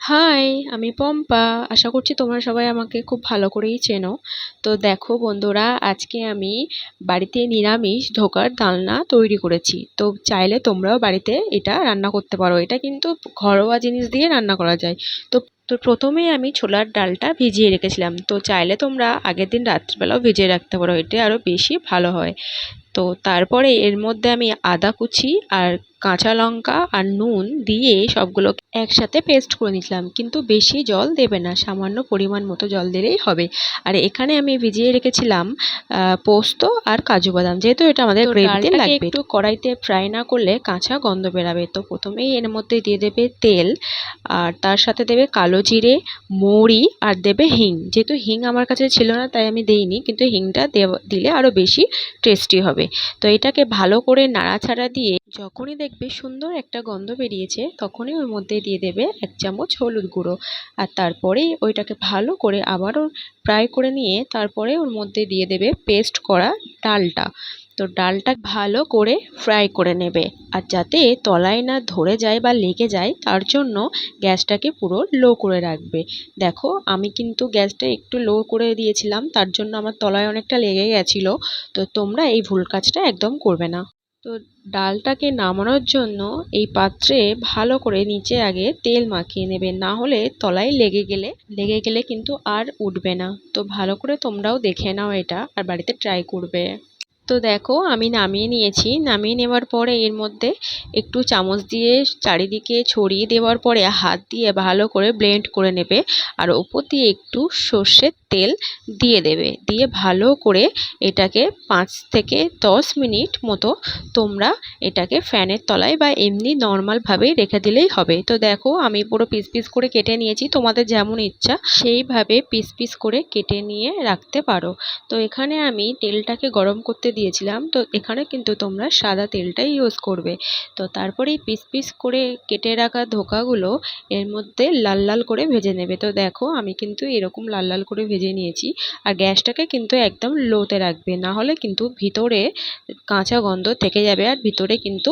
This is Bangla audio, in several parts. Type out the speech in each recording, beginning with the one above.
হাই, আমি পম্পা। আশা করছি তোমরা সবাই আমাকে খুব ভালো করেই চেনো। তো দেখো বন্ধুরা, আজকে আমি বাড়িতে নিরামিষ ধোকার ডালনা তৈরি করেছি। তো চাইলে তোমরাও বাড়িতে এটা রান্না করতে পারো। এটা কিন্তু ঘরোয়া জিনিস দিয়ে রান্না করা যায়। তো তো প্রথমেই আমি ছোলার ডালটা ভিজিয়ে রেখেছিলাম। তো চাইলে তোমরা আগের দিন রাত্রিবেলাও ভিজিয়ে রাখতে পারো, এটা আরও বেশি ভালো হয়। তো তারপরে এর মধ্যে আমি আদা কুচি আর কাঁচা লঙ্কা আর নুন দিয়ে সবগুলো একসাথে পেস্ট করে নিয়েছিলাম, কিন্তু বেশি জল দেবে না, সামান্য পরিমাণ মতো জল দিলেই হবে। আর এখানে আমি ভিজিয়ে রেখেছিলাম পোস্ত আর কাজু বাদাম, যেহেতু এটা আমাদের গ্রেভিতে লাগবে। একটু কড়াইতে ফ্রাই না করলে কাঁচা গন্ধ বেরাবে। তো প্রথমেই এর মধ্যে দিয়ে দেবে তেল, আর তার সাথে দেবে কালো জিরে, মৌরি আর দেবে হিং। যেহেতু হিং আমার কাছে ছিল না তাই আমি দেইনি, কিন্তু হিংটা দিলে আরও বেশি টেস্টি হবে। তো এটাকে ভালো করে নাড়াচাড়া দিয়ে যখনই দেখবে সুন্দর একটা গন্ধ বেরিয়েছে, তখনই ওর মধ্যে দিয়ে দেবে 1 চামচ হলুদ গুঁড়ো। আর তারপরেই ওইটাকে ভালো করে আবারও ফ্রাই করে নিয়ে তারপরে ওর মধ্যে দিয়ে দেবে পেস্ট করা ডালটা। তো ডালটা ভালো করে ফ্রাই করে নেবে, আর যাতে তলায় না ধরে যায় বা লেগে যায় তার জন্য গ্যাসটাকে পুরো লো করে রাখবে। দেখো আমি কিন্তু গ্যাসটা একটু লো করে দিয়েছিলাম, তার জন্য আমার তলায় অনেকটা লেগে গেছিলো। তো তোমরা এই ভুল কাজটা একদম করবে না। তো ডালটাকে নামানোর জন্য এই পাত্রে ভালো করে নিচে আগে তেল মাখিয়ে নেবে, না হলে তলায় লেগে গেলে কিন্তু আর উঠবে না। তো ভালো করে তোমরাও দেখে নাও এটা, আর বাড়িতে ট্রাই করবে। তো দেখো আমি নামিয়ে নিয়েছি। নামিয়ে নেওয়ার পরে এর মধ্যে একটু চামচ দিয়ে চারিদিকে ছড়িয়ে দেওয়ার পরে হাত দিয়ে ভালো করে ব্লেন্ড করে নেবে, আর ওপর দিয়ে একটু সর্ষের তেল দিয়ে দেবে। দিয়ে ভালো করে এটাকে 5 থেকে 10 মিনিট মতো তোমরা এটাকে ফ্যানের তলায় বা এমনি নর্মালভাবেই রেখে দিলেই হবে। তো দেখো আমি পুরো পিস পিস করে কেটে নিয়েছি, তোমাদের যেমন ইচ্ছা সেইভাবে পিস পিস করে কেটে নিয়ে রাখতে পারো। তো এখানে আমি তেলটাকে গরম করতে দিয়েছিলাম, তো এখানে কিন্তু তোমরা সাদা তেলটাই ইউজ করবে। তো তারপরেই পিস পিস করে কেটে রাখা ধোকাগুলো এর মধ্যে লাল লাল করে ভেজে নেবে। তো দেখো আমি কিন্তু এরকম লাল লাল করে ভেজে নিয়েছি। আর গ্যাসটাকে কিন্তু একদম লোতে রাখবে, না হলে কিন্তু ভিতরে কাঁচা গন্ধ থেকে যাবে আর ভিতরে কিন্তু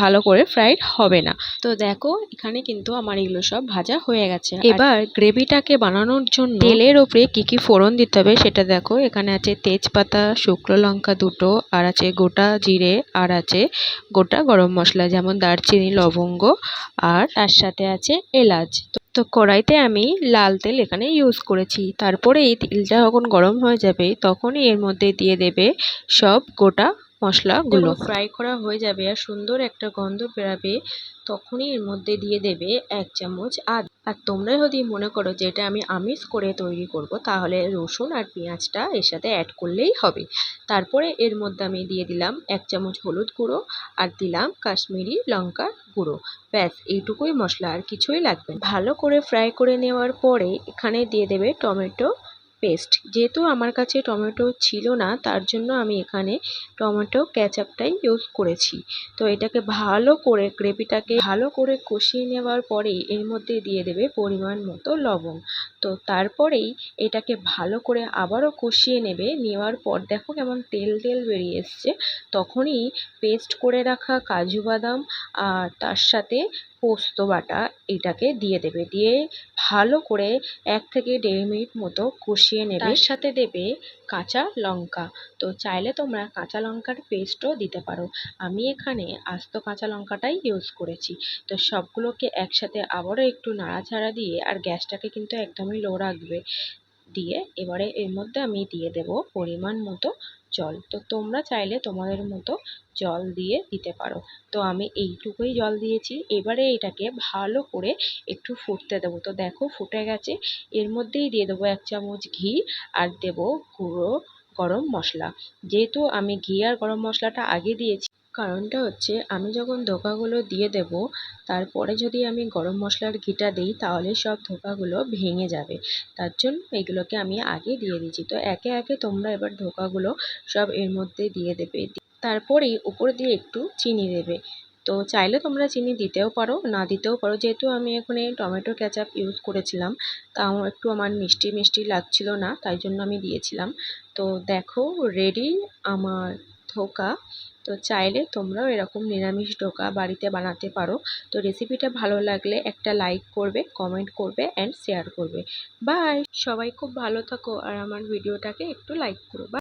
ভালো করে ফ্রাইড হবে না। তো দেখো এখানে কিন্তু আমার এগুলো সব ভাজা হয়ে গেছে। এবার গ্রেভিটাকে বানানোর জন্য তেলের ওপরে কি কি ফোড়ন দিতে হবে সেটা দেখো। এখানে আছে তেজপাতা, শুকনো লঙ্কা দুটো, আর আছে গোটা জিরে, আর আছে গোটা গরম মশলা যেমন দারচিনি, লবঙ্গ, আর তার সাথে আছে এলাচ। তো কড়াইতে আমি লাল তেল এখানে ইউজ করেছি। তারপরে এই তেলটা যখন গরম হয়ে যাবে তখনই এর মধ্যে দিয়ে দেবে সব গোটা মশলাগুলো। ফ্রাই করা হয়ে যাবে আর সুন্দর একটা গন্ধ বেরাবে, তখনই এর মধ্যে দিয়ে দেবে 1 চামচ আদা। আর তোমরা যদি মনে করো যে এটা আমি আমিষ করে তৈরি করব, তাহলে রসুন আর পেঁয়াজটা এর সাথে অ্যাড করলেই হবে। তারপরে এর মধ্যে আমি দিয়ে দিলাম 1 চামচ হলুদ গুঁড়ো, আর দিলাম কাশ্মীরি লঙ্কার গুঁড়ো। ব্যাস এইটুকুই মশলা, আর কিছুই লাগবে না। ভালো করে ফ্রাই করে নেওয়ার পরে এখানে দিয়ে দেবে টমেটো পেস্ট। যেহেতু আমার কাছে টমেটো ছিল না তার জন্য আমি এখানে টমেটো কেচাপটাই ইউজ করেছি। তো এটাকে ভালো করে গ্রেভিটাকে ভালো করে কষিয়ে নেওয়ার পরে এর মধ্যে দিয়ে দেবে পরিমাণ মতো লবণ। তো তারপরেই এটাকে ভালো করে আবারও কষিয়ে নেওয়ার পর দেখো কেমন তেল তেল বেরিয়ে এসছে, তখনই পেস্ট করে রাখা কাজু বাদাম আর তার সাথে পোস্ত বাটা এটাকে দিয়ে দেবে। দিয়ে ভালো করে 1 থেকে 1.5 মিনিট মতো কষিয়ে নেবে। তার সাথে দেবে কাঁচা লঙ্কা। তো চাইলে তোমরা কাঁচা লঙ্কার পেস্টও দিতে পারো, আমি এখানে আস্ত কাঁচা লঙ্কাটাই ইউজ করেছি। তো সবগুলোকে একসাথে আবারও একটু নাড়াচাড়া দিয়ে, আর গ্যাসটাকে কিন্তু একদমই লো রাখবে, দিয়ে এবারে এর মধ্যে আমি দিয়ে দেব পরিমাণ মতো জল। তো তোমরা চাইলে তোমাদের মতো জল দিয়ে দিতে পারো। তো আমি এইটুকুই জল দিয়েছি। এবারে এটাকে ভালো করে একটু ফুটতে দেবো। তো দেখো ফুটে গেছে। এর মধ্যেই দিয়ে দেবো 1 চামচ ঘি, আর দেবো গুঁড়ো গরম মশলা। যেহেতু আমি ঘি আর গরম মশলাটা আগে দিয়েছি, কারণটা হচ্ছে আমি যখন ধোকাগুলো দিয়ে দেব তারপরে যদি আমি গরম মশলার ঘিটা দিই তাহলে সব ধোকাগুলো ভেঙে যাবে। তার জন্য এগুলোকে আমি আগে দিয়ে দিচ্ছি। তো একে একে তোমরা এবার ধোকাগুলো সব এর মধ্যে দিয়ে দেবে। তারপরেই উপর দিয়ে একটু চিনি দেবে। তো চাইলে তোমরা চিনি দিতেও পারো, না দিতেও পারো। যেহেতু আমি এখানে টমেটো কেচাপ ইউজ করেছিলাম, তাও একটু আমার মিষ্টি মিষ্টি লাগছিল না, তাই জন্য আমি দিয়েছিলাম। তো দেখো রেডি আমার ধোকা। তো চাইলে তোমরাও এরকম নিরামিষ ধোকা বাড়িতে বানাতে পারো। তো রেসিপিটা ভালো লাগলে একটা লাইক করবে, কমেন্ট করবে অ্যান্ড শেয়ার করবে। বাই। সবাই খুব ভালো থাকো আর আমার ভিডিওটাকে একটু লাইক করো। বাই।